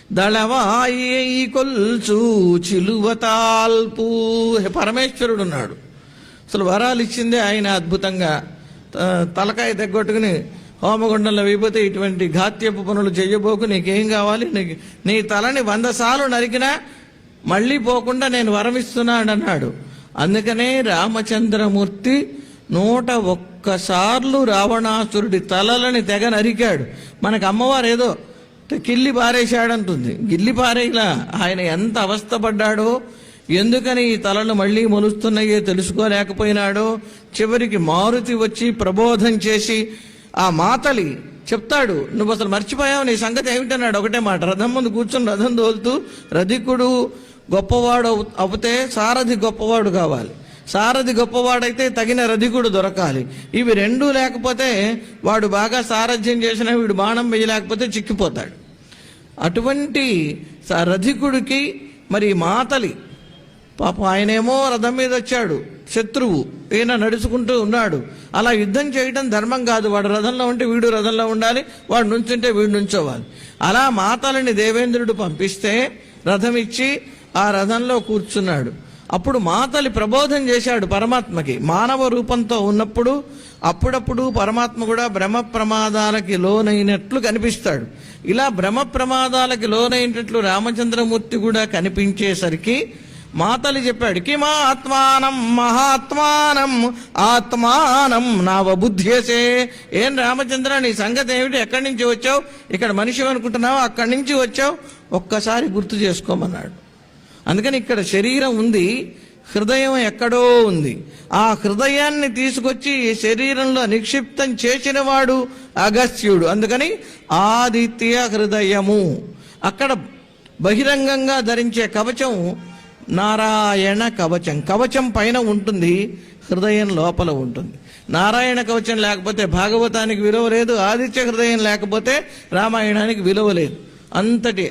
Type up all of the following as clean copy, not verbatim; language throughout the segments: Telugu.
దళవాయి కొల్చు చిలువతాల్పు. పరమేశ్వరుడు ఉన్నాడు. అసలు వరాలు ఇచ్చిందే ఆయన. అద్భుతంగా తలకాయ తెగొట్టుకుని హోమగుండంలో అయిపోతే ఇటువంటి ఘాత్యపు పనులు చెయ్యబోకు, నీకేం కావాలి, నీ తలని 100 సార్లు నరికినా మళ్ళీ పోకుండా నేను వరమిస్తున్నాడు అన్నాడు. అందుకనే రామచంద్రమూర్తి 101 సార్లు రావణాసురుడి తలలని తెగ నరికాడు. మనకు అమ్మవారు ఏదో కిల్లి పారేశాడంటుంది, గిల్లి పారేలా. ఆయన ఎంత అవస్థపడ్డాడో, ఎందుకని ఈ తలలు మళ్ళీ మొలుస్తున్నాయో తెలుసుకోలేకపోయినాడో, చివరికి మారుతి వచ్చి ప్రబోధం చేసి ఆ మాతలి చెప్తాడు, నువ్వు అసలు మర్చిపోయావు, నీ సంగతి ఏమిటన్నాడు. ఒకటే మాట, రథం ముందు కూర్చొని రథం తోలుతూ రధికుడు గొప్పవాడు అవుతే సారథి గొప్పవాడు కావాలి, సారథి గొప్పవాడైతే తగిన రధికుడు దొరకాలి. ఇవి రెండూ లేకపోతే వాడు బాగా సారథ్యం చేసినా వీడు బాణం వేయలేకపోతే చిక్కిపోతాడు. అటువంటి రధికుడికి మరి మాతలి పాపం ఆయనేమో రథం మీద వచ్చాడు, శత్రువు, ఈయన నడుచుకుంటూ ఉన్నాడు. అలా యుద్ధం చేయడం ధర్మం కాదు. వాడు రథంలో ఉంటే వీడు రథంలో ఉండాలి, వాడు నుంచుంటే వీడు నుంచోవాలి. అలా మాతలని దేవేంద్రుడు పంపిస్తే రథం ఇచ్చి ఆ రథంలో కూర్చున్నాడు. అప్పుడు మాతలి ప్రబోధం చేశాడు పరమాత్మకి. మానవ రూపంతో ఉన్నప్పుడు అప్పుడప్పుడు పరమాత్మ కూడా బ్రహ్మ ప్రమాదాలకి లోనైనట్లు కనిపిస్తాడు. ఇలా బ్రహ్మ ప్రమాదాలకి లోనైనట్లు రామచంద్రమూర్తి కూడా కనిపించేసరికి మాతలి చెప్పాడు, కిమా ఆత్మానం మహాత్మానం ఆత్మానం నావబుద్ధ్యసే. ఏం రామచంద్ర, నీ సంగతి ఏమిటి, ఎక్కడి నుంచి వచ్చావు, ఇక్కడ మనిషి అనుకుంటున్నావు, అక్కడి నుంచి వచ్చావు, ఒక్కసారి గుర్తు చేసుకోమన్నాడు. అందుకని ఇక్కడ శరీరం ఉంది, హృదయం ఎక్కడో ఉంది. ఆ హృదయాన్ని తీసుకొచ్చి ఈ శరీరంలో నిక్షిప్తం చేసిన వాడు అగస్త్యుడు. అందుకని ఆదిత్య హృదయము. అక్కడ బహిరంగంగా ధరించే కవచం నారాయణ కవచం. కవచం పైన ఉంటుంది, హృదయం లోపల ఉంటుంది. నారాయణ కవచం లేకపోతే భాగవతానికి విలువ లేదు, ఆదిత్య హృదయం లేకపోతే రామాయణానికి విలువ లేదు. అంతటి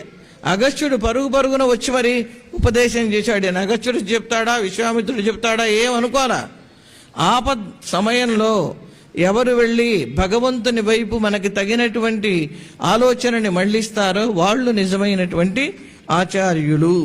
అగస్త్యుడు పరుగున వచ్చి మరి ఉపదేశం చేశాడు. అగస్త్యుడు చెప్తాడా, విశ్వామిత్రుడు చెప్తాడా, ఏమనుకోరా. ఆపద్ సమయంలో ఎవరు వెళ్ళి భగవంతుని వైపు మనకి తగినటువంటి ఆలోచనని మళ్ళిస్తారో వాళ్ళు నిజమైనటువంటి ఆచార్యులు.